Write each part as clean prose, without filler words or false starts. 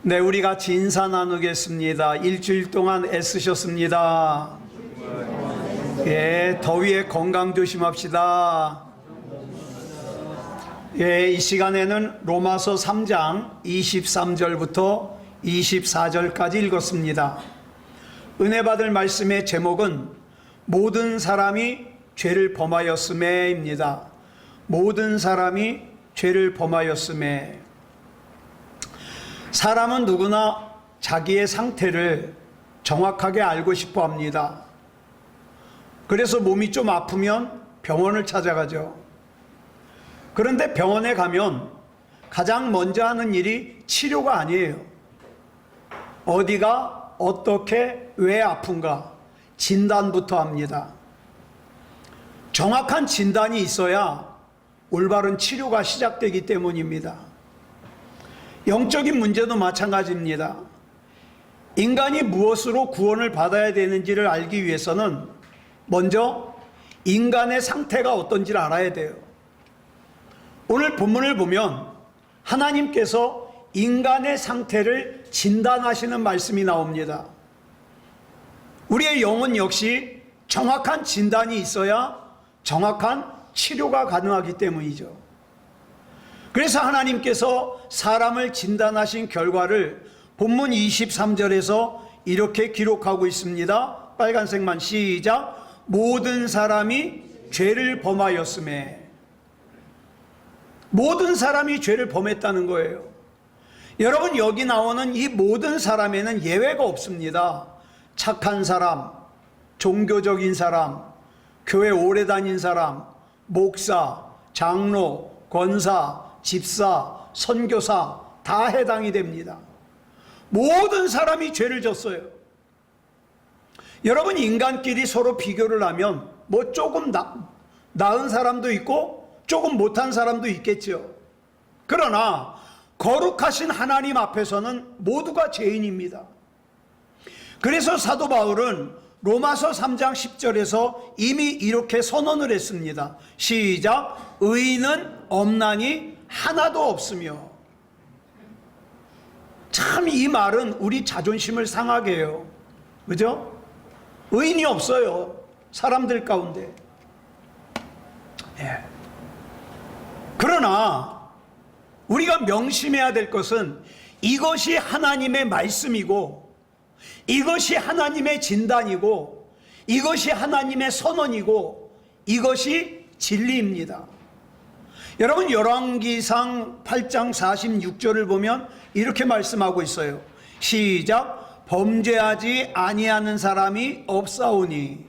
네, 우리 같이 인사 나누겠습니다. 일주일 동안 애쓰셨습니다. 예, 더위에 건강 조심합시다. 예, 이 시간에는 로마서 3장 23절부터 24절까지 읽었습니다. 은혜 받을 말씀의 제목은 모든 사람이 죄를 범하였음에입니다. 모든 사람이 죄를 범하였음에. 사람은 누구나 자기의 상태를 정확하게 알고 싶어 합니다. 그래서 몸이 좀 아프면 병원을 찾아가죠. 그런데 병원에 가면 가장 먼저 하는 일이 치료가 아니에요. 어디가 어떻게 왜 아픈가 진단부터 합니다. 정확한 진단이 있어야 올바른 치료가 시작되기 때문입니다. 영적인 문제도 마찬가지입니다. 인간이 무엇으로 구원을 받아야 되는지를 알기 위해서는 먼저 인간의 상태가 어떤지를 알아야 돼요. 오늘 본문을 보면 하나님께서 인간의 상태를 진단하시는 말씀이 나옵니다. 우리의 영혼 역시 정확한 진단이 있어야 정확한 치료가 가능하기 때문이죠. 그래서 하나님께서 사람을 진단하신 결과를 본문 23절에서 이렇게 기록하고 있습니다. 빨간색만 시작. 모든 사람이 죄를 범하였음에. 모든 사람이 죄를 범했다는 거예요. 여러분, 여기 나오는 이 모든 사람에는 예외가 없습니다. 착한 사람, 종교적인 사람, 교회 오래 다닌 사람, 목사, 장로, 권사, 집사, 선교사 다 해당이 됩니다. 모든 사람이 죄를 졌어요. 여러분, 인간끼리 서로 비교를 하면 뭐 조금 나은 사람도 있고 조금 못한 사람도 있겠죠. 그러나 거룩하신 하나님 앞에서는 모두가 죄인입니다. 그래서 사도 바울은 로마서 3장 10절에서 이미 이렇게 선언을 했습니다. 시작. 의인은 없나니 하나도 없으며. 참, 이 말은 우리 자존심을 상하게 해요. 그죠? 의인이 없어요, 사람들 가운데. 예. 그러나 우리가 명심해야 될 것은 이것이 하나님의 말씀이고, 이것이 하나님의 진단이고, 이것이 하나님의 선언이고, 이것이 진리입니다. 여러분, 열왕기상 8장 46절을 보면 이렇게 말씀하고 있어요. 시작. 범죄하지 아니하는 사람이 없사오니.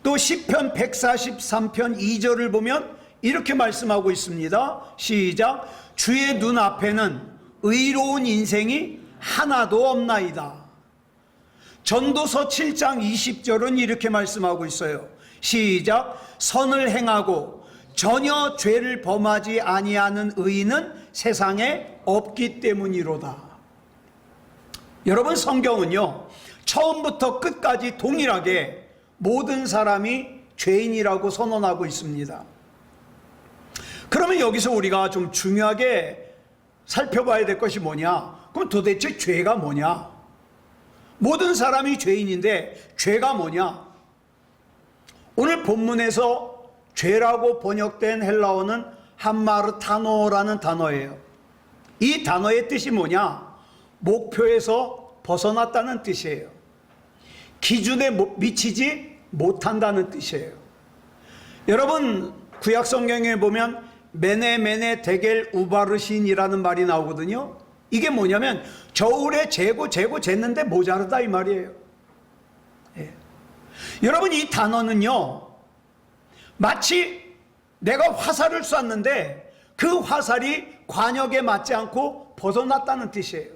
또 시편 143편 2절을 보면 이렇게 말씀하고 있습니다. 시작. 주의 눈앞에는 의로운 인생이 하나도 없나이다. 전도서 7장 20절은 이렇게 말씀하고 있어요. 시작. 선을 행하고 전혀 죄를 범하지 아니하는 의인은 세상에 없기 때문이로다. 여러분, 성경은요, 처음부터 끝까지 동일하게 모든 사람이 죄인이라고 선언하고 있습니다. 그러면 여기서 우리가 좀 중요하게 살펴봐야 될 것이 뭐냐? 그럼 도대체 죄가 뭐냐? 모든 사람이 죄인인데 죄가 뭐냐? 오늘 본문에서 죄라고 번역된 헬라어는 함마르타노라는 단어예요. 이 단어의 뜻이 뭐냐? 목표에서 벗어났다는 뜻이에요. 기준에 미치지 못한다는 뜻이에요. 여러분, 구약 성경에 보면 메네 데겔 우바르신이라는 말이 나오거든요. 이게 뭐냐면 겨울에 재고 쟀는데 모자르다, 이 말이에요. 예. 여러분, 이 단어는요, 마치 내가 화살을 쐈는데 그 화살이 관역에 맞지 않고 벗어났다는 뜻이에요.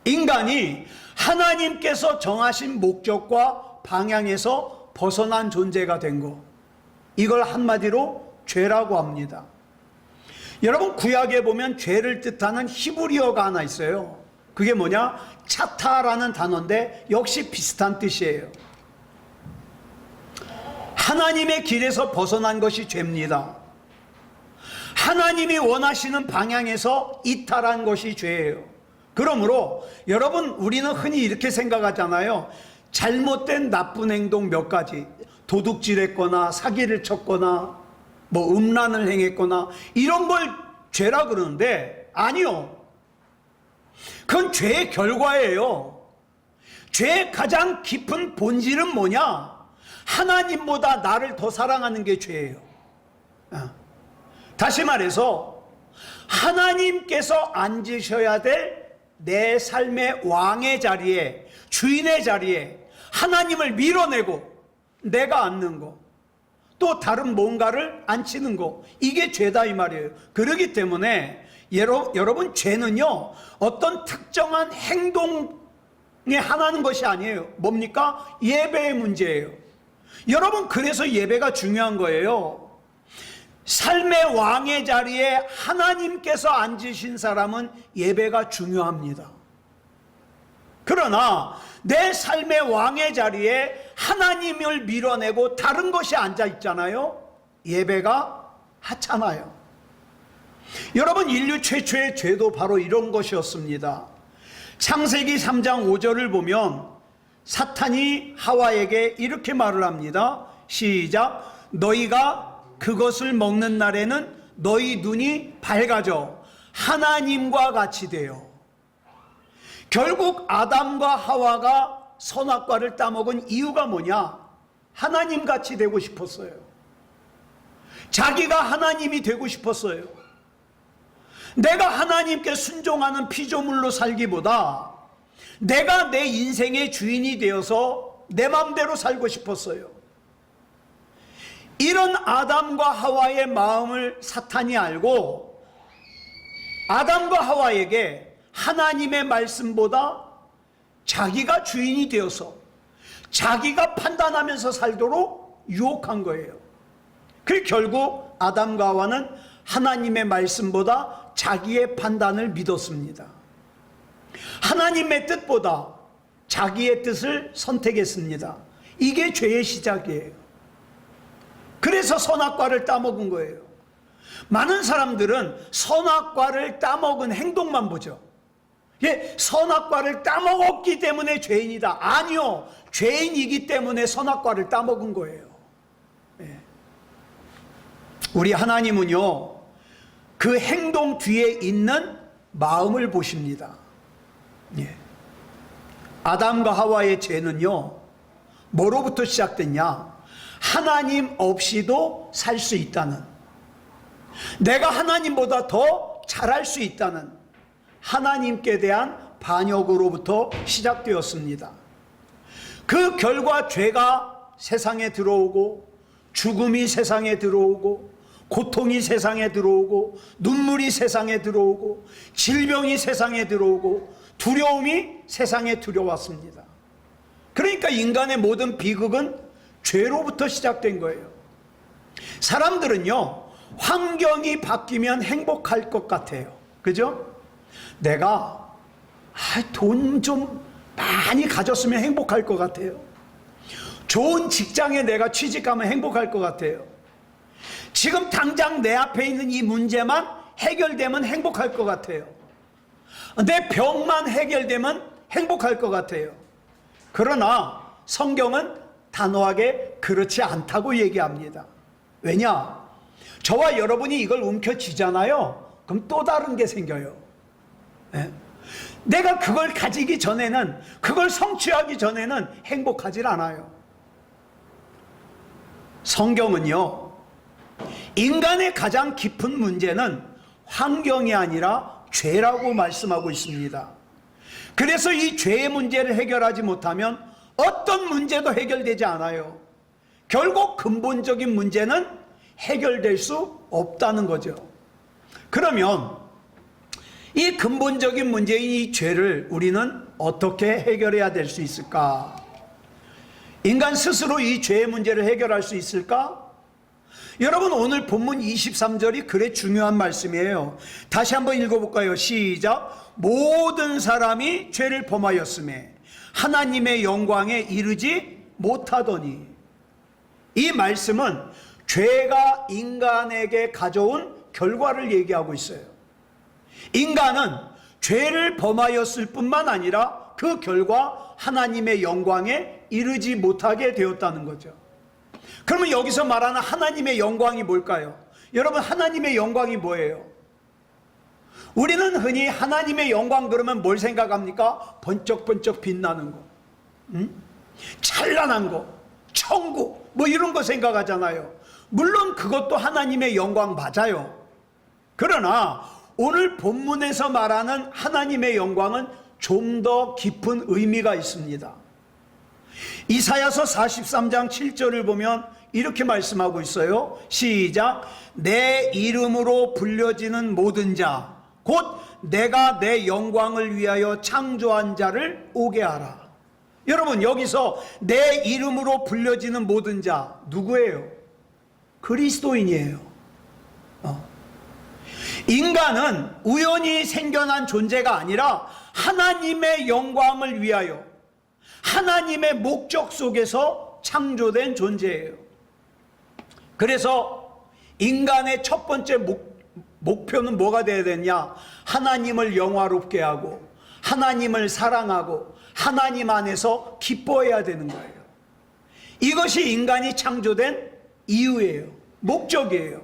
인간이 하나님께서 정하신 목적과 방향에서 벗어난 존재가 된 거, 이걸 한마디로 죄라고 합니다. 여러분, 구약에 보면 죄를 뜻하는 히브리어가 하나 있어요. 그게 뭐냐? 차타라는 단어인데 역시 비슷한 뜻이에요. 하나님의 길에서 벗어난 것이 죄입니다. 하나님이 원하시는 방향에서 이탈한 것이 죄예요. 그러므로 여러분, 우리는 흔히 이렇게 생각하잖아요. 잘못된 나쁜 행동 몇 가지, 도둑질했거나 사기를 쳤거나 뭐 음란을 행했거나 이런 걸 죄라 그러는데, 아니요, 그건 죄의 결과예요. 죄의 가장 깊은 본질은 뭐냐? 하나님보다 나를 더 사랑하는 게 죄예요. 다시 말해서 하나님께서 앉으셔야 될 내 삶의 왕의 자리에, 주인의 자리에 하나님을 밀어내고 내가 앉는 거, 또 다른 뭔가를 앉히는 거, 이게 죄다 이 말이에요. 그렇기 때문에 여러분, 죄는요 어떤 특정한 행동에 하나는 것이 아니에요. 뭡니까? 예배의 문제예요. 여러분, 그래서 예배가 중요한 거예요. 삶의 왕의 자리에 하나님께서 앉으신 사람은 예배가 중요합니다. 그러나 내 삶의 왕의 자리에 하나님을 밀어내고 다른 것이 앉아 있잖아요. 예배가 하찮아요. 여러분, 인류 최초의 죄도 바로 이런 것이었습니다. 창세기 3장 5절을 보면 사탄이 하와에게 이렇게 말을 합니다. 시작. 너희가 그것을 먹는 날에는 너희 눈이 밝아져 하나님과 같이 되어. 결국 아담과 하와가 선악과를 따먹은 이유가 뭐냐? 하나님 같이 되고 싶었어요. 자기가 하나님이 되고 싶었어요. 내가 하나님께 순종하는 피조물로 살기보다 내가 내 인생의 주인이 되어서 내 마음대로 살고 싶었어요. 이런 아담과 하와의 마음을 사탄이 알고 아담과 하와에게 하나님의 말씀보다 자기가 주인이 되어서 자기가 판단하면서 살도록 유혹한 거예요. 그 결국 아담과 하와는 하나님의 말씀보다 자기의 판단을 믿었습니다. 하나님의 뜻보다 자기의 뜻을 선택했습니다. 이게 죄의 시작이에요. 그래서 선악과를 따먹은 거예요. 많은 사람들은 선악과를 따먹은 행동만 보죠. 예, 선악과를 따먹었기 때문에 죄인이다. 아니요, 죄인이기 때문에 선악과를 따먹은 거예요. 예. 우리 하나님은요, 그 행동 뒤에 있는 마음을 보십니다. 예. 아담과 하와의 죄는요, 뭐로부터 시작됐냐? 하나님 없이도 살 수 있다는, 내가 하나님보다 더 잘할 수 있다는 하나님께 대한 반역으로부터 시작되었습니다. 그 결과 죄가 세상에 들어오고, 죽음이 세상에 들어오고, 고통이 세상에 들어오고, 눈물이 세상에 들어오고, 질병이 세상에 들어오고, 두려움이 세상에 들어왔습니다. 그러니까 인간의 모든 비극은 죄로부터 시작된 거예요. 사람들은요, 환경이 바뀌면 행복할 것 같아요. 그죠? 내가 돈 좀 많이 가졌으면 행복할 것 같아요. 좋은 직장에 내가 취직하면 행복할 것 같아요. 지금 당장 내 앞에 있는 이 문제만 해결되면 행복할 것 같아요. 내 병만 해결되면 행복할 것 같아요. 그러나 성경은 단호하게 그렇지 않다고 얘기합니다. 왜냐? 저와 여러분이 이걸 움켜쥐잖아요. 그럼 또 다른 게 생겨요. 네? 내가 그걸 가지기 전에는, 그걸 성취하기 전에는 행복하질 않아요. 성경은요, 인간의 가장 깊은 문제는 환경이 아니라 죄라고 말씀하고 있습니다. 그래서 이 죄의 문제를 해결하지 못하면 어떤 문제도 해결되지 않아요. 결국 근본적인 문제는 해결될 수 없다는 거죠. 그러면 이 근본적인 문제인 이 죄를 우리는 어떻게 해결해야 될 수 있을까? 인간 스스로 이 죄의 문제를 해결할 수 있을까? 여러분, 오늘 본문 23절이 그래 중요한 말씀이에요. 다시 한번 읽어볼까요? 시작. 모든 사람이 죄를 범하였음에 하나님의 영광에 이르지 못하더니. 이 말씀은 죄가 인간에게 가져온 결과를 얘기하고 있어요. 인간은 죄를 범하였을 뿐만 아니라 그 결과 하나님의 영광에 이르지 못하게 되었다는 거죠. 그러면 여기서 말하는 하나님의 영광이 뭘까요? 여러분, 하나님의 영광이 뭐예요? 우리는 흔히 하나님의 영광 그러면 뭘 생각합니까? 번쩍번쩍 빛나는 거, 찬란한 거, 천국 뭐 이런 거 생각하잖아요. 물론 그것도 하나님의 영광 맞아요. 그러나 오늘 본문에서 말하는 하나님의 영광은 좀 더 깊은 의미가 있습니다. 이사야서 43장 7절을 보면 이렇게 말씀하고 있어요. 시작. 내 이름으로 불려지는 모든 자 곧 내가 내 영광을 위하여 창조한 자를 오게 하라. 여러분, 여기서 내 이름으로 불려지는 모든 자 누구예요? 그리스도인이에요. 인간은 우연히 생겨난 존재가 아니라 하나님의 영광을 위하여 하나님의 목적 속에서 창조된 존재예요. 그래서 인간의 첫 번째 목표는 뭐가 되어야 되냐? 하나님을 영화롭게 하고 하나님을 사랑하고 하나님 안에서 기뻐해야 되는 거예요. 이것이 인간이 창조된 이유예요. 목적이에요.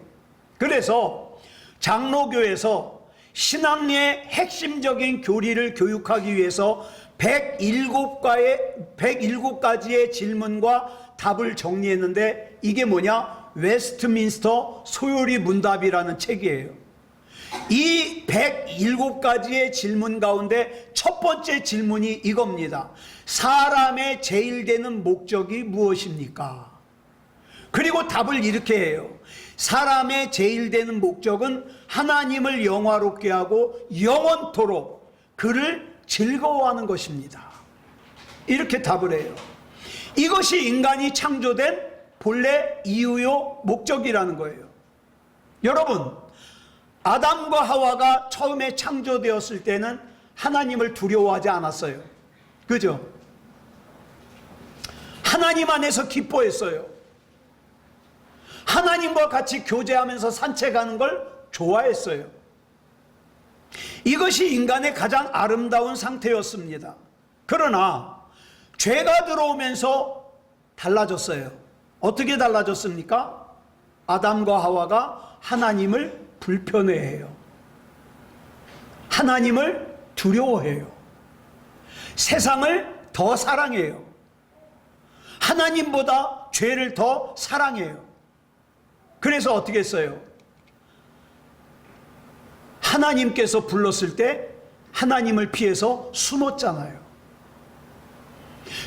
그래서 장로교에서 신앙의 핵심적인 교리를 교육하기 위해서 107가지의 질문과 답을 정리했는데 이게 뭐냐? 웨스트민스터 소요리 문답이라는 책이에요. 이 107가지의 질문 가운데 첫 번째 질문이 이겁니다. 사람의 제일 되는 목적이 무엇입니까? 그리고 답을 이렇게 해요. 사람의 제일 되는 목적은 하나님을 영화롭게 하고 영원토록 그를 즐거워하는 것입니다. 이렇게 답을 해요. 이것이 인간이 창조된 본래 이유요 목적이라는 거예요. 여러분, 아담과 하와가 처음에 창조되었을 때는 하나님을 두려워하지 않았어요. 그죠? 하나님 안에서 기뻐했어요. 하나님과 같이 교제하면서 산책하는 걸 좋아했어요. 이것이 인간의 가장 아름다운 상태였습니다. 그러나 죄가 들어오면서 달라졌어요. 어떻게 달라졌습니까? 아담과 하와가 하나님을 불편해해요. 하나님을 두려워해요. 세상을 더 사랑해요. 하나님보다 죄를 더 사랑해요. 그래서 어떻게 했어요? 하나님께서 불렀을 때 하나님을 피해서 숨었잖아요.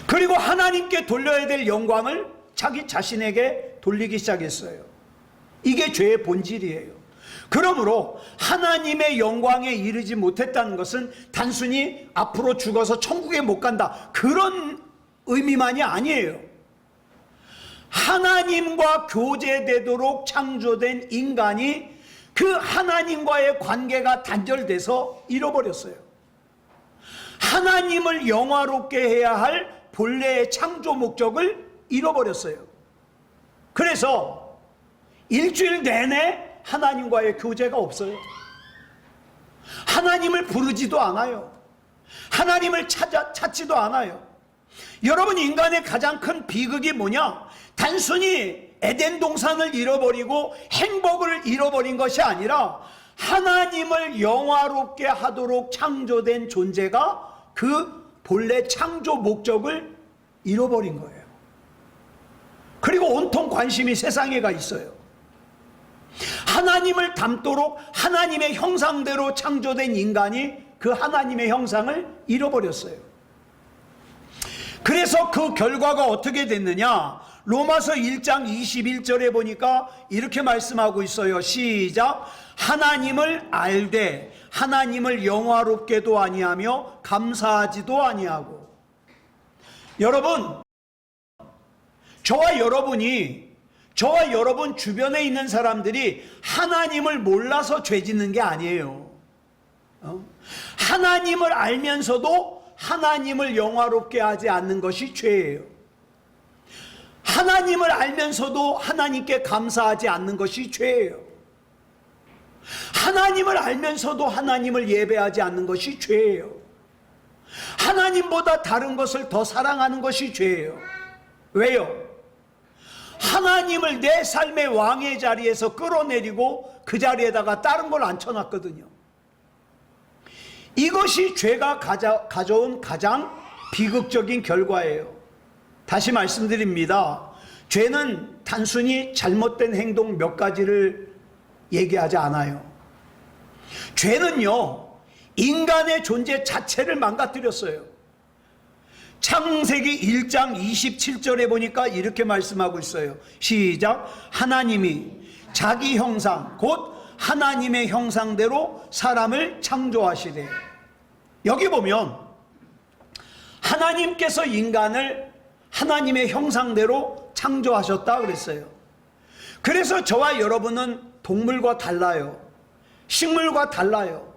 그리고 하나님께 돌려야 될 영광을 자기 자신에게 돌리기 시작했어요. 이게 죄의 본질이에요. 그러므로 하나님의 영광에 이르지 못했다는 것은 단순히 앞으로 죽어서 천국에 못 간다 그런 의미만이 아니에요. 하나님과 교제되도록 창조된 인간이 그 하나님과의 관계가 단절돼서 잃어버렸어요. 하나님을 영화롭게 해야 할 본래의 창조 목적을 잃어버렸어요. 그래서 일주일 내내 하나님과의 교제가 없어요. 하나님을 부르지도 않아요. 하나님을 찾지도 않아요. 여러분, 인간의 가장 큰 비극이 뭐냐? 단순히 에덴 동산을 잃어버리고 행복을 잃어버린 것이 아니라 하나님을 영화롭게 하도록 창조된 존재가 그 본래 창조 목적을 잃어버린 거예요. 그리고 온통 관심이 세상에 가 있어요. 하나님을 닮도록 하나님의 형상대로 창조된 인간이 그 하나님의 형상을 잃어버렸어요. 그래서 그 결과가 어떻게 됐느냐? 로마서 1장 21절에 보니까 이렇게 말씀하고 있어요. 시작. 하나님을 알되 하나님을 영화롭게도 아니하며 감사하지도 아니하고. 여러분, 저와 여러분 주변에 있는 사람들이 하나님을 몰라서 죄 짓는 게 아니에요. 하나님을 알면서도 하나님을 영화롭게 하지 않는 것이 죄예요. 하나님을 알면서도 하나님께 감사하지 않는 것이 죄예요. 하나님을 알면서도 하나님을 예배하지 않는 것이 죄예요. 하나님보다 다른 것을 더 사랑하는 것이 죄예요. 왜요? 하나님을 내 삶의 왕의 자리에서 끌어내리고 그 자리에다가 다른 걸 앉혀놨거든요. 이것이 죄가 가져온 가장 비극적인 결과예요. 다시 말씀드립니다. 죄는 단순히 잘못된 행동 몇 가지를 얘기하지 않아요. 죄는요, 인간의 존재 자체를 망가뜨렸어요. 창세기 1장 27절에 보니까 이렇게 말씀하고 있어요. 시작. 하나님이 자기 형상 곧 하나님의 형상대로 사람을 창조하시되. 여기 보면 하나님께서 인간을 하나님의 형상대로 창조하셨다 그랬어요. 그래서 저와 여러분은 동물과 달라요. 식물과 달라요.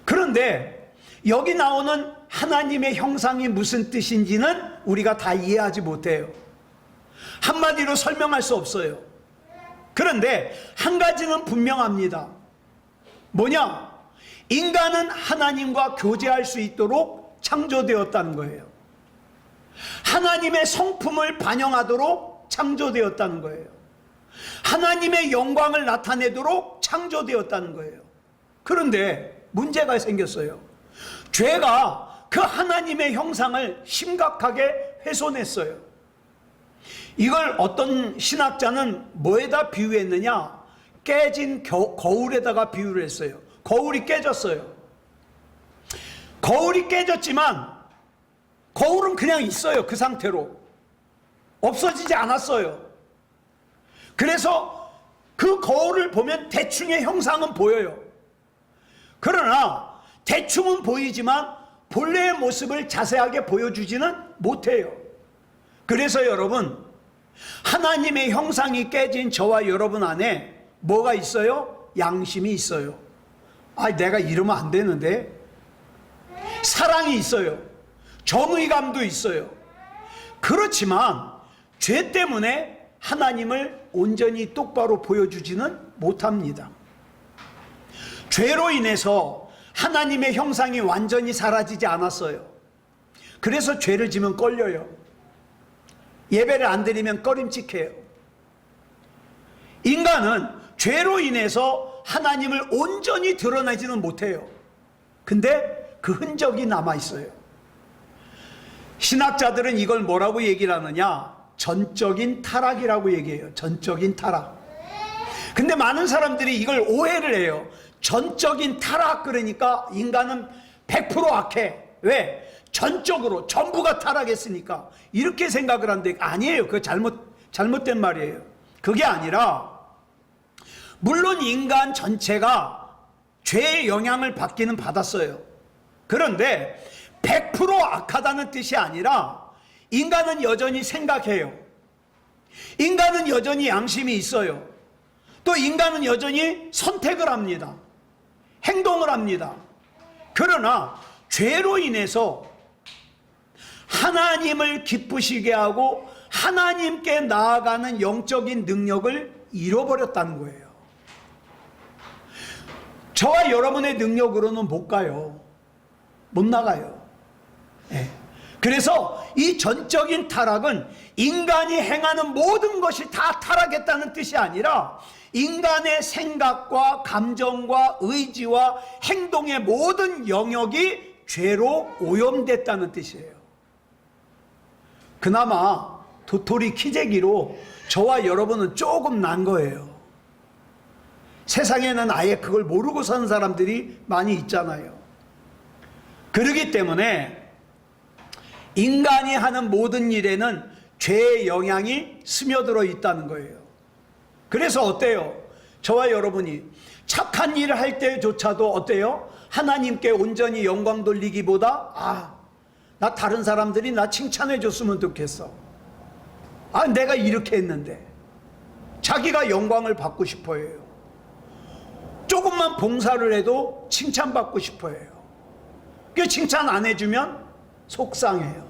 그런데 여기 나오는 하나님의 형상이 무슨 뜻인지는 우리가 다 이해하지 못해요. 한마디로 설명할 수 없어요. 그런데 한 가지는 분명합니다. 뭐냐? 인간은 하나님과 교제할 수 있도록 창조되었다는 거예요. 하나님의 성품을 반영하도록 창조되었다는 거예요. 하나님의 영광을 나타내도록 창조되었다는 거예요. 그런데 문제가 생겼어요. 죄가 그 하나님의 형상을 심각하게 훼손했어요. 이걸 어떤 신학자는 뭐에다 비유했느냐? 깨진 거울에다가 비유를 했어요. 거울이 깨졌어요. 거울이 깨졌지만 거울은 그냥 있어요. 그 상태로 없어지지 않았어요. 그래서 그 거울을 보면 대충의 형상은 보여요. 그러나 대충은 보이지만 본래의 모습을 자세하게 보여주지는 못해요. 그래서 여러분, 하나님의 형상이 깨진 저와 여러분 안에 뭐가 있어요? 양심이 있어요. 내가 이러면 안 되는데. 사랑이 있어요. 정의감도 있어요. 그렇지만 죄 때문에 하나님을 온전히 똑바로 보여주지는 못합니다. 죄로 인해서 하나님의 형상이 완전히 사라지지 않았어요. 그래서 죄를 지면 걸려요. 예배를 안 드리면 꺼림칙해요. 인간은 죄로 인해서 하나님을 온전히 드러내지는 못해요. 근데 그 흔적이 남아있어요. 신학자들은 이걸 뭐라고 얘기를 하느냐? 전적인 타락이라고 얘기해요. 전적인 타락. 근데 많은 사람들이 이걸 오해를 해요. 전적인 타락 그러니까 인간은 100% 악해. 왜? 전적으로 전부가 타락했으니까 이렇게 생각을 하는데 아니에요. 그거 잘못된 말이에요. 그게 아니라 물론 인간 전체가 죄의 영향을 받기는 받았어요. 그런데 100% 악하다는 뜻이 아니라 인간은 여전히 생각해요. 인간은 여전히 양심이 있어요. 또 인간은 여전히 선택을 합니다. 행동을 합니다. 그러나 죄로 인해서 하나님을 기쁘시게 하고 하나님께 나아가는 영적인 능력을 잃어버렸다는 거예요. 저와 여러분의 능력으로는 못 가요. 못 나가요. 네. 그래서 이 전적인 타락은 인간이 행하는 모든 것이 다 타락했다는 뜻이 아니라 인간의 생각과 감정과 의지와 행동의 모든 영역이 죄로 오염됐다는 뜻이에요. 그나마 도토리 키재기로 저와 여러분은 조금 난 거예요. 세상에는 아예 그걸 모르고 사는 사람들이 많이 있잖아요. 그렇기 때문에 인간이 하는 모든 일에는 죄의 영향이 스며들어 있다는 거예요. 그래서 어때요? 저와 여러분이 착한 일을 할 때조차도 어때요? 하나님께 온전히 영광 돌리기보다 나 다른 사람들이 나 칭찬해 줬으면 좋겠어. 내가 이렇게 했는데. 자기가 영광을 받고 싶어 해요. 조금만 봉사를 해도 칭찬받고 싶어 해요. 그 칭찬 안 해주면 속상해요.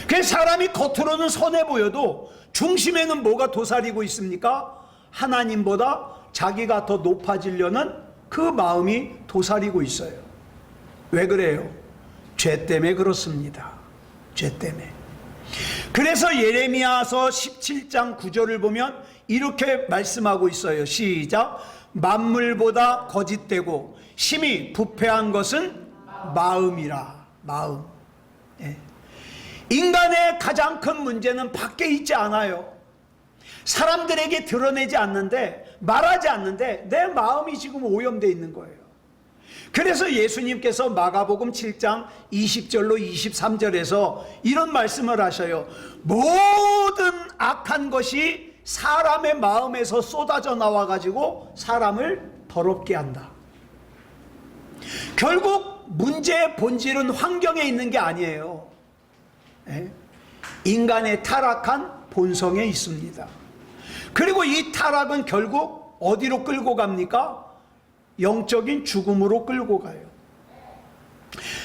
그 사람이 겉으로는 선해 보여도 중심에는 뭐가 도사리고 있습니까? 하나님보다 자기가 더 높아지려는 그 마음이 도사리고 있어요. 왜 그래요? 죄 때문에 그렇습니다. 죄 때문에. 그래서 예레미야서 17장 9절을 보면 이렇게 말씀하고 있어요. 시작. 만물보다 거짓되고 심히 부패한 것은 마음이라. 마음. 예. 인간의 가장 큰 문제는 밖에 있지 않아요. 사람들에게 드러내지 않는데, 말하지 않는데 내 마음이 지금 오염되어 있는 거예요. 그래서 예수님께서 마가복음 7장 20절로 23절에서 이런 말씀을 하셔요. 모든 악한 것이 사람의 마음에서 쏟아져 나와가지고 사람을 더럽게 한다. 결국 문제의 본질은 환경에 있는 게 아니에요. 인간의 타락한 본성에 있습니다. 그리고 이 타락은 결국 어디로 끌고 갑니까? 영적인 죽음으로 끌고 가요.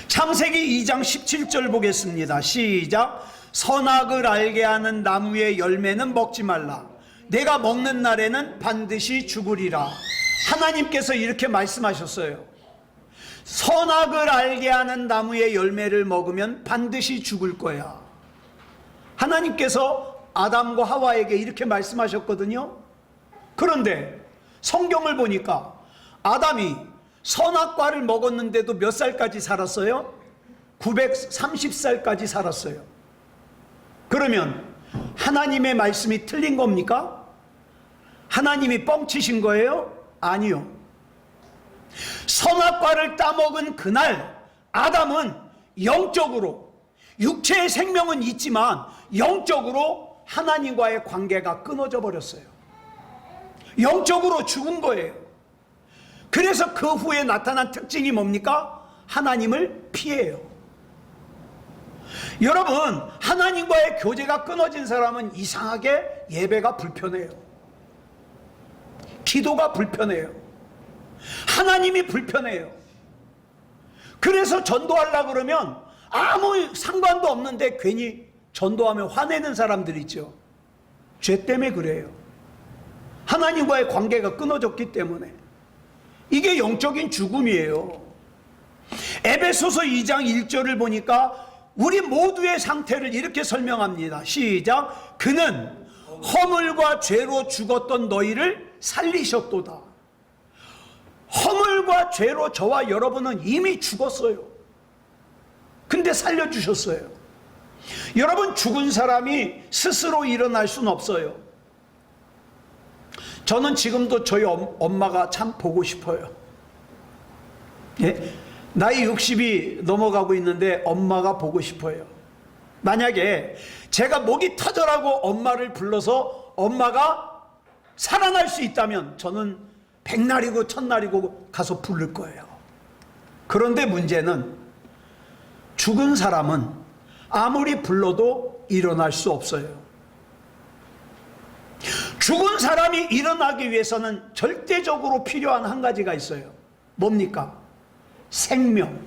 창세기 2장 17절 보겠습니다. 시작. 선악을 알게 하는 나무의 열매는 먹지 말라. 내가 먹는 날에는 반드시 죽으리라. 하나님께서 이렇게 말씀하셨어요. 선악을 알게 하는 나무의 열매를 먹으면 반드시 죽을 거야. 하나님께서 아담과 하와에게 이렇게 말씀하셨거든요. 그런데 성경을 보니까 아담이 선악과를 먹었는데도 몇 살까지 살았어요? 930살까지 살았어요. 그러면 하나님의 말씀이 틀린 겁니까? 하나님이 뻥치신 거예요? 아니요. 선악과를 따먹은 그날 아담은 영적으로, 육체의 생명은 있지만 영적으로 하나님과의 관계가 끊어져 버렸어요. 영적으로 죽은 거예요. 그래서 그 후에 나타난 특징이 뭡니까? 하나님을 피해요. 여러분, 하나님과의 교제가 끊어진 사람은 이상하게 예배가 불편해요. 기도가 불편해요. 하나님이 불편해요. 그래서 전도하려고 그러면 아무 상관도 없는데 괜히 전도하면 화내는 사람들 있죠. 죄 때문에 그래요. 하나님과의 관계가 끊어졌기 때문에. 이게 영적인 죽음이에요. 에베소서 2장 1절을 보니까 우리 모두의 상태를 이렇게 설명합니다. 시작. 그는 허물과 죄로 죽었던 너희를 살리셨도다. 허물과 죄로 저와 여러분은 이미 죽었어요. 근데 살려주셨어요. 여러분, 죽은 사람이 스스로 일어날 수는 없어요. 저는 지금도 저희 엄마가 참 보고 싶어요. 예? 나이 60이 넘어가고 있는데 엄마가 보고 싶어요. 만약에 제가 목이 터져라고 엄마를 불러서 엄마가 살아날 수 있다면 저는 백날이고 천날이고 가서 부를 거예요. 그런데 문제는 죽은 사람은 아무리 불러도 일어날 수 없어요. 죽은 사람이 일어나기 위해서는 절대적으로 필요한 한 가지가 있어요. 뭡니까? 생명.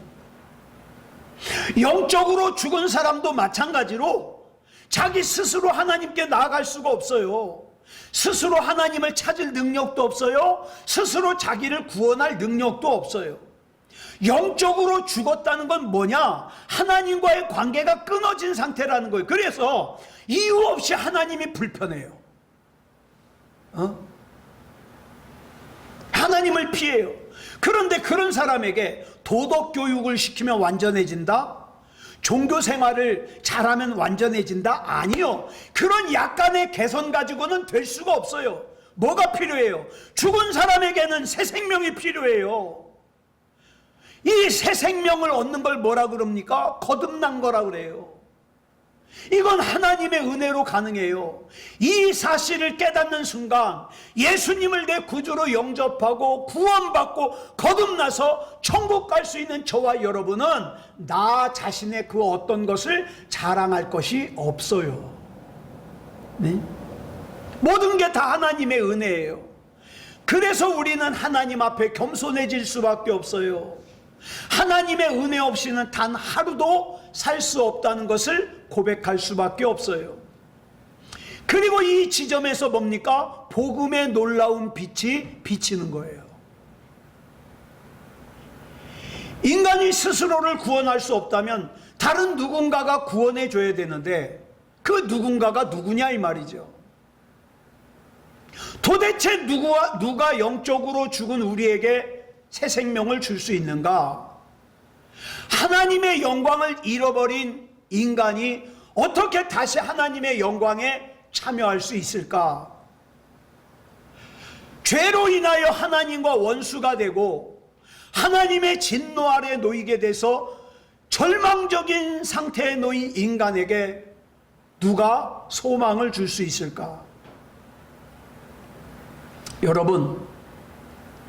영적으로 죽은 사람도 마찬가지로 자기 스스로 하나님께 나아갈 수가 없어요. 스스로 하나님을 찾을 능력도 없어요. 스스로 자기를 구원할 능력도 없어요. 영적으로 죽었다는 건 뭐냐? 하나님과의 관계가 끊어진 상태라는 거예요. 그래서 이유 없이 하나님이 불편해요. 하나님을 피해요. 그런데 그런 사람에게 도덕 교육을 시키면 완전해진다? 종교 생활을 잘하면 완전해진다? 아니요. 그런 약간의 개선 가지고는 될 수가 없어요. 뭐가 필요해요? 죽은 사람에게는 새 생명이 필요해요. 이 새 생명을 얻는 걸 뭐라 그럽니까? 거듭난 거라 그래요. 이건 하나님의 은혜로 가능해요. 이 사실을 깨닫는 순간 예수님을 내 구주로 영접하고 구원받고 거듭나서 천국 갈 수 있는 저와 여러분은 나 자신의 그 어떤 것을 자랑할 것이 없어요. 네? 모든 게 다 하나님의 은혜예요. 그래서 우리는 하나님 앞에 겸손해질 수밖에 없어요. 하나님의 은혜 없이는 단 하루도 살 수 없다는 것을 고백할 수밖에 없어요. 그리고 이 지점에서 뭡니까? 복음의 놀라운 빛이 비치는 거예요. 인간이 스스로를 구원할 수 없다면 다른 누군가가 구원해 줘야 되는데 그 누군가가 누구냐 이 말이죠. 도대체 누가 영적으로 죽은 우리에게 새 생명을 줄 수 있는가? 하나님의 영광을 잃어버린 인간이 어떻게 다시 하나님의 영광에 참여할 수 있을까? 죄로 인하여 하나님과 원수가 되고 하나님의 진노 아래 놓이게 돼서 절망적인 상태에 놓인 인간에게 누가 소망을 줄 수 있을까? 여러분,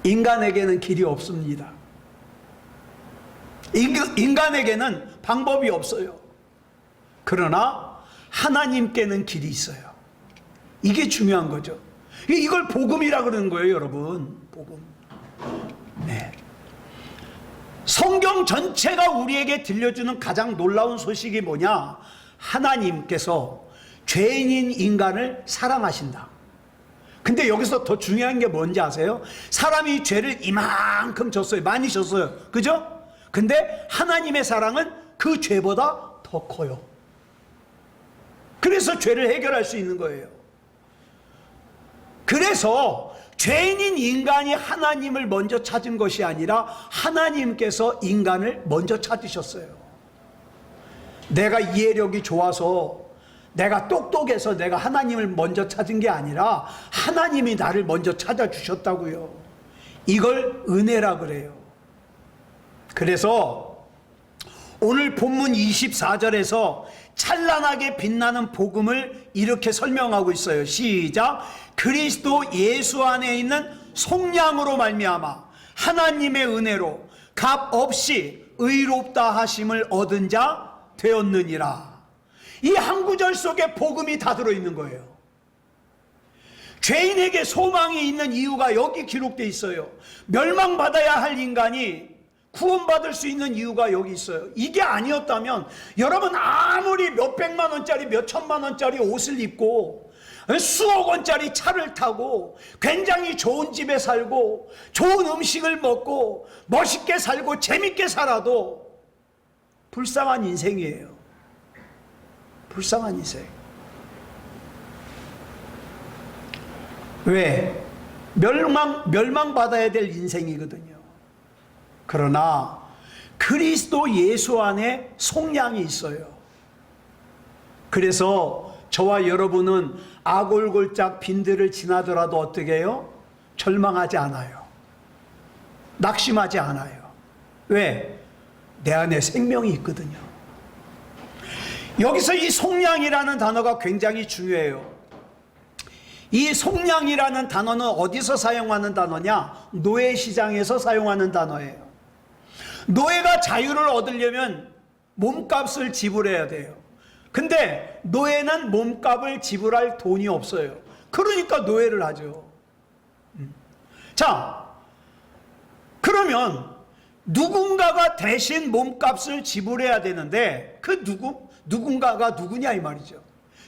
인간에게는 길이 없습니다. 인간에게는 방법이 없어요. 그러나 하나님께는 길이 있어요. 이게 중요한 거죠. 이걸 복음이라 그러는 거예요, 여러분. 복음. 네. 성경 전체가 우리에게 들려주는 가장 놀라운 소식이 뭐냐? 하나님께서 죄인인 인간을 사랑하신다. 근데 여기서 더 중요한 게 뭔지 아세요? 사람이 죄를 이만큼 졌어요. 많이 졌어요. 그죠? 근데 하나님의 사랑은 그 죄보다 더 커요. 그래서 죄를 해결할 수 있는 거예요. 그래서 죄인인 인간이 하나님을 먼저 찾은 것이 아니라 하나님께서 인간을 먼저 찾으셨어요. 내가 이해력이 좋아서, 내가 똑똑해서 내가 하나님을 먼저 찾은 게 아니라 하나님이 나를 먼저 찾아주셨다고요. 이걸 은혜라 그래요. 그래서 오늘 본문 24절에서 찬란하게 빛나는 복음을 이렇게 설명하고 있어요. 시작. 그리스도 예수 안에 있는 속량으로 말미암아 하나님의 은혜로 값 없이 의롭다 하심을 얻은 자 되었느니라. 이 한 구절 속에 복음이 다 들어있는 거예요. 죄인에게 소망이 있는 이유가 여기 기록되어 있어요. 멸망받아야 할 인간이 구원받을 수 있는 이유가 여기 있어요. 이게 아니었다면 여러분 아무리 몇백만 원짜리 몇천만 원짜리 옷을 입고 수억 원짜리 차를 타고 굉장히 좋은 집에 살고 좋은 음식을 먹고 멋있게 살고 재밌게 살아도 불쌍한 인생이에요. 불쌍한 인생. 왜? 멸망받아야 될 인생이거든요. 그러나 그리스도 예수 안에 속량이 있어요. 그래서 저와 여러분은 아골골짝 빈들을 지나더라도 어떻게 해요? 절망하지 않아요. 낙심하지 않아요. 왜? 내 안에 생명이 있거든요. 여기서 이 속량이라는 단어가 굉장히 중요해요. 이 속량이라는 단어는 어디서 사용하는 단어냐? 노예시장에서 사용하는 단어예요. 노예가 자유를 얻으려면 몸값을 지불해야 돼요. 근데 노예는 몸값을 지불할 돈이 없어요. 그러니까 노예를 하죠. 자, 그러면 누군가가 대신 몸값을 지불해야 되는데 그 누군가가 누구냐 이 말이죠.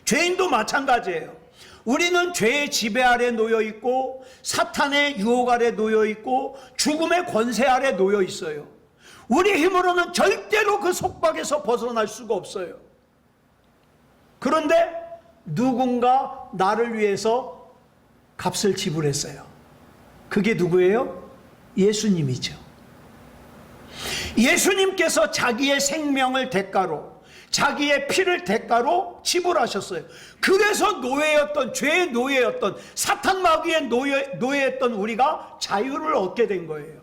죄인도 마찬가지예요. 우리는 죄의 지배 아래 놓여 있고 사탄의 유혹 아래 놓여 있고 죽음의 권세 아래 놓여 있어요. 우리 힘으로는 절대로 그 속박에서 벗어날 수가 없어요. 그런데 누군가 나를 위해서 값을 지불했어요. 그게 누구예요? 예수님이죠. 예수님께서 자기의 생명을 대가로, 자기의 피를 대가로 지불하셨어요. 그래서 노예였던, 죄의 노예였던, 사탄 마귀의 노예였던 우리가 자유를 얻게 된 거예요.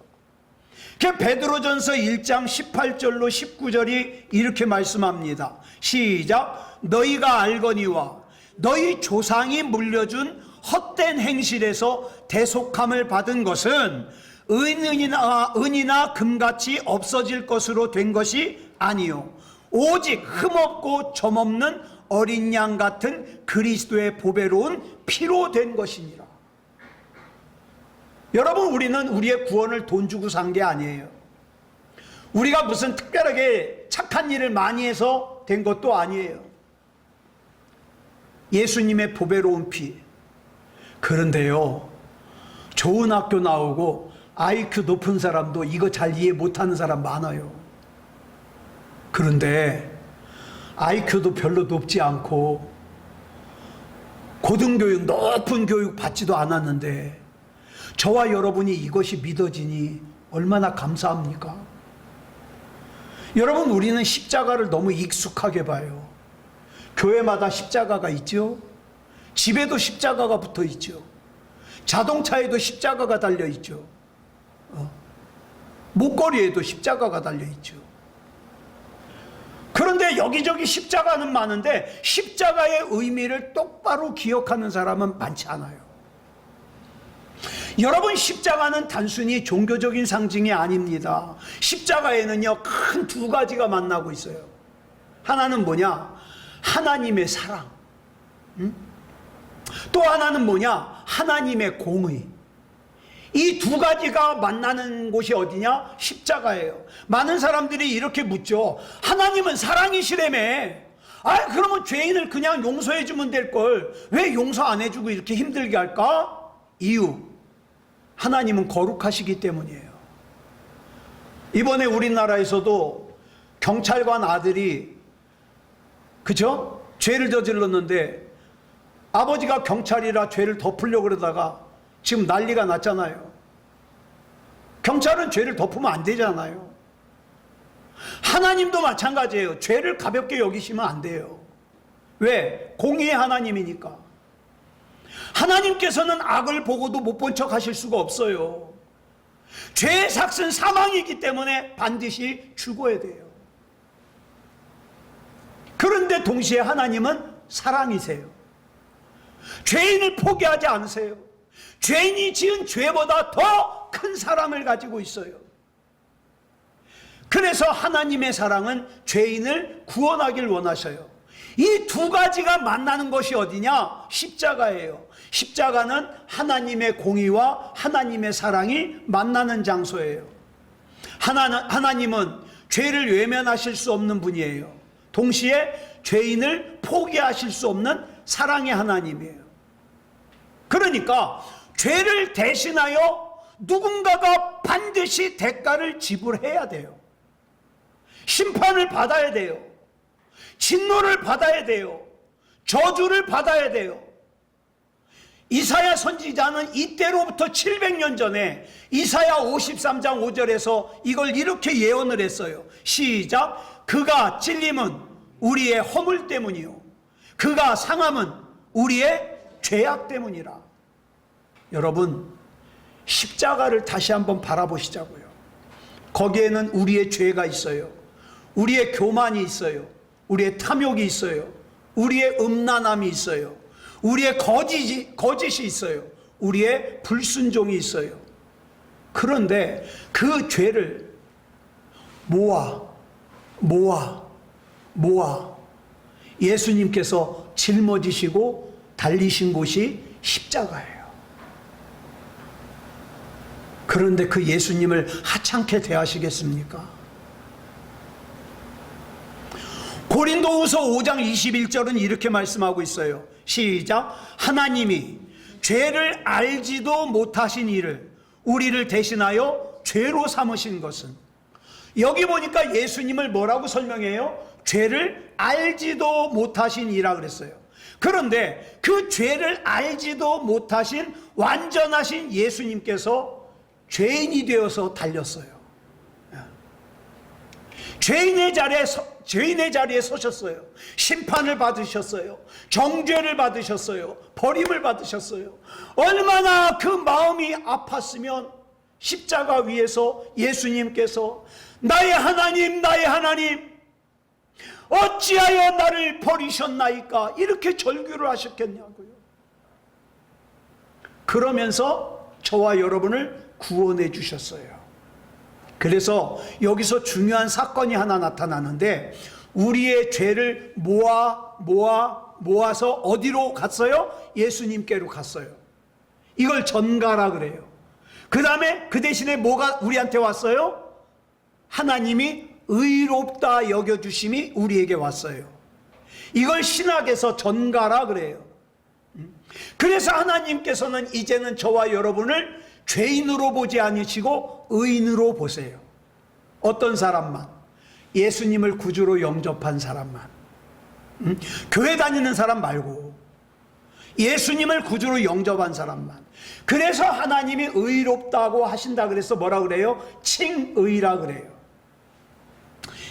베드로전서 1장 18절로 19절이 이렇게 말씀합니다. 시작. 너희가 알거니와 너희 조상이 물려준 헛된 행실에서 대속함을 받은 것은 은이나 금같이 없어질 것으로 된 것이 아니요 오직 흠없고 점없는 어린 양 같은 그리스도의 보배로운 피로 된 것이니라. 여러분, 우리는 우리의 구원을 돈 주고 산 게 아니에요. 우리가 무슨 특별하게 착한 일을 많이 해서 된 것도 아니에요. 예수님의 보배로운 피. 그런데요, 좋은 학교 나오고 IQ 높은 사람도 이거 잘 이해 못하는 사람 많아요. 그런데 IQ도 별로 높지 않고 고등교육, 높은 교육 받지도 않았는데 저와 여러분이 이것이 믿어지니 얼마나 감사합니까? 여러분, 우리는 십자가를 너무 익숙하게 봐요. 교회마다 십자가가 있죠. 집에도 십자가가 붙어 있죠. 자동차에도 십자가가 달려 있죠. 목걸이에도 십자가가 달려 있죠. 그런데 여기저기 십자가는 많은데 십자가의 의미를 똑바로 기억하는 사람은 많지 않아요. 여러분, 십자가는 단순히 종교적인 상징이 아닙니다. 십자가에는요, 큰 두 가지가 만나고 있어요. 하나는 뭐냐? 하나님의 사랑. 또 하나는 뭐냐? 하나님의 공의. 이 두 가지가 만나는 곳이 어디냐? 십자가예요. 많은 사람들이 이렇게 묻죠. 하나님은 사랑이시라며. 그러면 죄인을 그냥 용서해주면 될 걸 왜 용서 안 해주고 이렇게 힘들게 할까? 이유, 하나님은 거룩하시기 때문이에요. 이번에 우리나라에서도 경찰관 아들이, 그죠? 죄를 저질렀는데 아버지가 경찰이라 죄를 덮으려고 그러다가 지금 난리가 났잖아요. 경찰은 죄를 덮으면 안 되잖아요. 하나님도 마찬가지예요. 죄를 가볍게 여기시면 안 돼요. 왜? 공의의 하나님이니까. 하나님께서는 악을 보고도 못 본 척 하실 수가 없어요. 죄의 삭은 사망이기 때문에 반드시 죽어야 돼요. 그런데 동시에 하나님은 사랑이세요. 죄인을 포기하지 않으세요. 죄인이 지은 죄보다 더 큰 사랑을 가지고 있어요. 그래서 하나님의 사랑은 죄인을 구원하길 원하셔요. 이 두 가지가 만나는 것이 어디냐? 십자가예요. 십자가는 하나님의 공의와 하나님의 사랑이 만나는 장소예요. 하나님은 죄를 외면하실 수 없는 분이에요. 동시에 죄인을 포기하실 수 없는 사랑의 하나님이에요. 그러니까 죄를 대신하여 누군가가 반드시 대가를 지불해야 돼요. 심판을 받아야 돼요. 진노를 받아야 돼요. 저주를 받아야 돼요. 이사야 선지자는 이때로부터 700년 전에 이사야 53장 5절에서 이걸 이렇게 예언을 했어요. 시작. 그가 찔림은 우리의 허물 때문이요 그가 상함은 우리의 죄악 때문이라. 여러분, 십자가를 다시 한번 바라보시자고요. 거기에는 우리의 죄가 있어요. 우리의 교만이 있어요. 우리의 탐욕이 있어요. 우리의 음란함이 있어요. 우리의 거짓이 있어요. 우리의 불순종이 있어요. 그런데 그 죄를 모아 예수님께서 짊어지시고 달리신 곳이 십자가예요. 그런데 그 예수님을 하찮게 대하시겠습니까? 고린도후서 5장 21절은 이렇게 말씀하고 있어요. 시작. 하나님이 죄를 알지도 못하신 이를 우리를 대신하여 죄로 삼으신 것은. 여기 보니까 예수님을 뭐라고 설명해요? 죄를 알지도 못하신 이라 그랬어요. 그런데 그 죄를 알지도 못하신 완전하신 예수님께서 죄인이 되어서 달렸어요. 죄인의 자리에 서셨어요. 심판을 받으셨어요. 정죄를 받으셨어요. 버림을 받으셨어요. 얼마나 그 마음이 아팠으면 십자가 위에서 예수님께서 나의 하나님, 나의 하나님, 어찌하여 나를 버리셨나이까 이렇게 절규를 하셨겠냐고요. 그러면서 저와 여러분을 구원해 주셨어요. 그래서 여기서 중요한 사건이 하나 나타나는데, 우리의 죄를 모아서 어디로 갔어요? 예수님께로 갔어요. 이걸 전가라 그래요. 그 다음에 그 대신에 뭐가 우리한테 왔어요? 하나님이 의롭다 여겨주심이 우리에게 왔어요. 이걸 신학에서 전가라 그래요. 그래서 하나님께서는 이제는 저와 여러분을 죄인으로 보지 않으시고 의인으로 보세요. 어떤 사람만? 예수님을 구주로 영접한 사람만. 교회 다니는 사람 말고 예수님을 구주로 영접한 사람만. 그래서 하나님이 의롭다고 하신다 그래서 뭐라 그래요? 칭의라 그래요.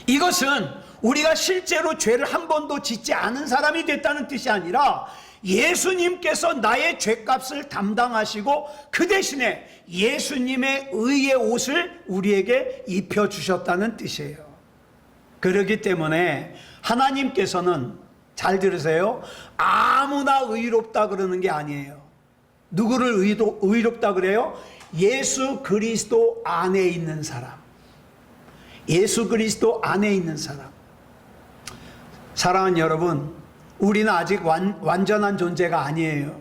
이것은 우리가 실제로 죄를 한 번도 짓지 않은 사람이 됐다는 뜻이 아니라 예수님께서 나의 죄값을 담당하시고 그 대신에 예수님의 의의 옷을 우리에게 입혀주셨다는 뜻이에요. 그렇기 때문에 하나님께서는, 잘 들으세요, 아무나 의롭다 그러는 게 아니에요. 누구를 의롭다 그래요? 예수 그리스도 안에 있는 사람. 예수 그리스도 안에 있는 사람. 사랑하는 여러분, 우리는 아직 완전한 존재가 아니에요.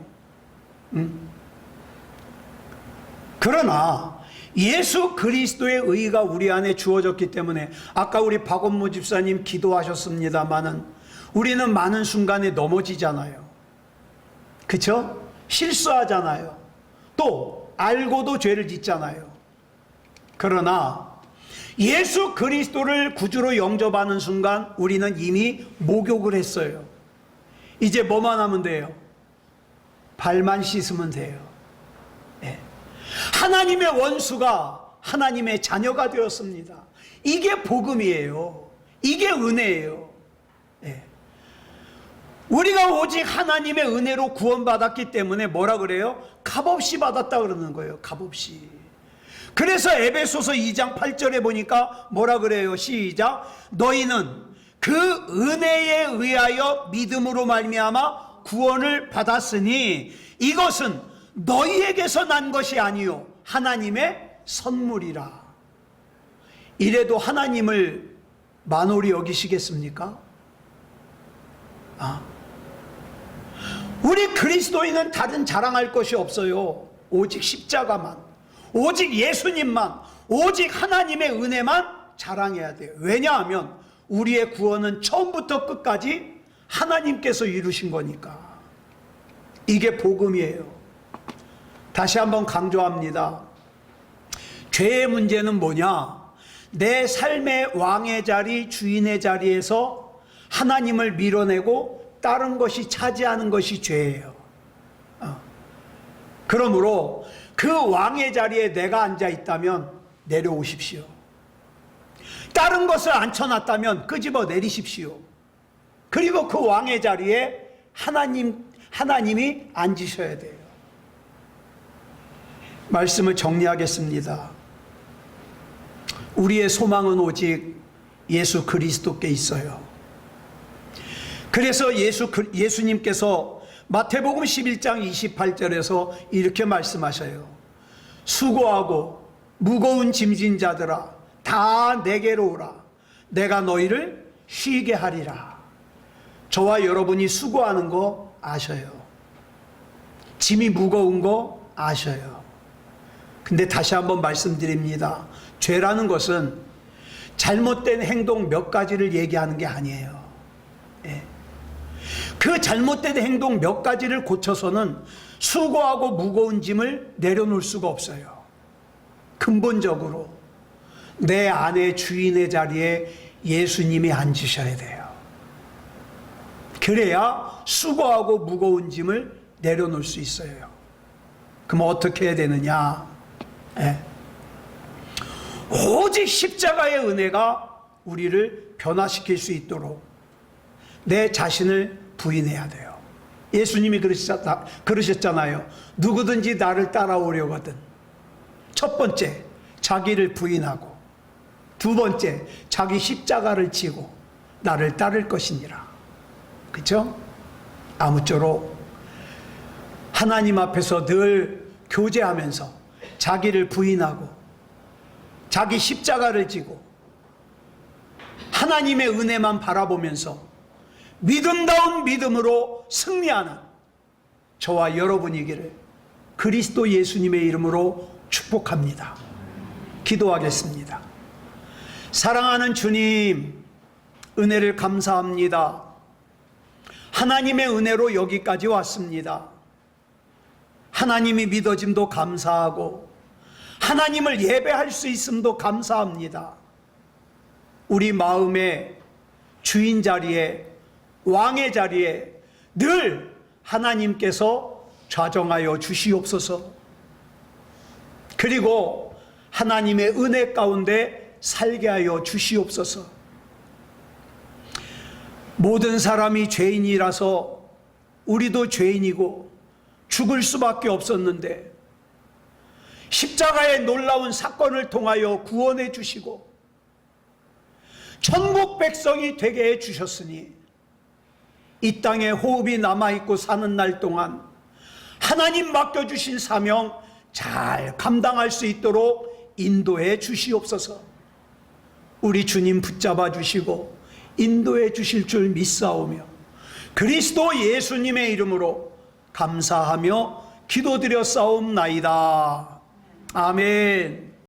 그러나 예수 그리스도의 의가 우리 안에 주어졌기 때문에, 아까 우리 박원모 집사님 기도하셨습니다마는 우리는 많은 순간에 넘어지잖아요. 그쵸? 실수하잖아요. 또 알고도 죄를 짓잖아요. 그러나 예수 그리스도를 구주로 영접하는 순간 우리는 이미 목욕을 했어요. 이제 뭐만 하면 돼요? 발만 씻으면 돼요. 네. 하나님의 원수가 하나님의 자녀가 되었습니다. 이게 복음이에요. 이게 은혜예요. 네. 우리가 오직 하나님의 은혜로 구원받았기 때문에 뭐라 그래요? 값없이 받았다 그러는 거예요. 값없이. 그래서 에베소서 2장 8절에 보니까 뭐라 그래요? 시작. 너희는 그 은혜에 의하여 믿음으로 말미암아 구원을 받았으니 이것은 너희에게서 난 것이 아니요 하나님의 선물이라. 이래도 하나님을 만홀히 여기시겠습니까? 우리 그리스도인은 다른 자랑할 것이 없어요. 오직 십자가만, 오직 예수님만, 오직 하나님의 은혜만 자랑해야 돼요. 왜냐하면 우리의 구원은 처음부터 끝까지 하나님께서 이루신 거니까. 이게 복음이에요. 다시 한번 강조합니다. 죄의 문제는 뭐냐? 내 삶의 왕의 자리, 주인의 자리에서 하나님을 밀어내고 다른 것이 차지하는 것이 죄예요. 그러므로 그 왕의 자리에 내가 앉아 있다면 내려오십시오. 다른 것을 앉혀놨다면 끄집어 내리십시오. 그리고 그 왕의 자리에 하나님이 앉으셔야 돼요. 말씀을 정리하겠습니다. 우리의 소망은 오직 예수 그리스도께 있어요. 그래서 예수님께서 마태복음 11장 28절에서 이렇게 말씀하셔요. 수고하고 무거운 짐진 자들아 다 내게로 오라. 내가 너희를 쉬게 하리라. 저와 여러분이 수고하는 거 아셔요. 짐이 무거운 거 아셔요. 근데 다시 한번 말씀드립니다. 죄라는 것은 잘못된 행동 몇 가지를 얘기하는 게 아니에요. 예. 그 잘못된 행동 몇 가지를 고쳐서는 수고하고 무거운 짐을 내려놓을 수가 없어요. 근본적으로 내 안에 주인의 자리에 예수님이 앉으셔야 돼요. 그래야 수고하고 무거운 짐을 내려놓을 수 있어요. 그럼 어떻게 해야 되느냐? 예. 오직 십자가의 은혜가 우리를 변화시킬 수 있도록 내 자신을 부인해야 돼요. 예수님이 그러셨잖아요. 누구든지 나를 따라오려거든 첫 번째 자기를 부인하고 두 번째 자기 십자가를 지고 나를 따를 것이니라. 그렇죠? 아무쪼록 하나님 앞에서 늘 교제하면서 자기를 부인하고 자기 십자가를 지고 하나님의 은혜만 바라보면서 믿음다운 믿음으로 승리하는 저와 여러분이기를 그리스도 예수님의 이름으로 축복합니다. 기도하겠습니다. 사랑하는 주님, 은혜를 감사합니다. 하나님의 은혜로 여기까지 왔습니다. 하나님이 믿어짐도 감사하고 하나님을 예배할 수 있음도 감사합니다. 우리 마음의 주인 자리에, 왕의 자리에 늘 하나님께서 좌정하여 주시옵소서. 그리고 하나님의 은혜 가운데 살게 하여 주시옵소서. 모든 사람이 죄인이라서 우리도 죄인이고 죽을 수밖에 없었는데 십자가의 놀라운 사건을 통하여 구원해 주시고 천국 백성이 되게 해 주셨으니 이 땅에 호흡이 남아있고 사는 날 동안 하나님 맡겨주신 사명 잘 감당할 수 있도록 인도해 주시옵소서. 우리 주님 붙잡아 주시고 인도해 주실 줄 믿사오며 그리스도 예수님의 이름으로 감사하며 기도드려 싸움나이다. 아멘.